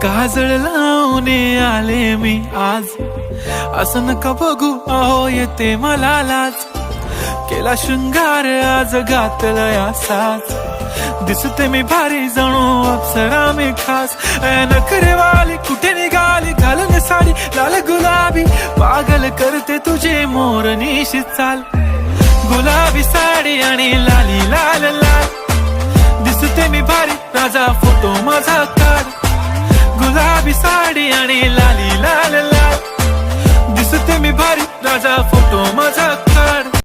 काजळ लावून आले मी आज, असं नका बघू अहो येते मला लाज. केला शृंगार आज घातला साज, दिसते मी भारी जणू अप्सरा मी खास. नखरेवाली कुठे निघाली घालून साडी लाल गुलाबी, पागल करते तुझे मोरनीशी चाल. गुलाबी साडी आणि लाली लाल लाल, दिसते मी भारी राजा फोटो माझा काढ. गुलाबी साडी आणि लाली लाल लाल, दिसते मी भारी राजा फोटो माझा काढ.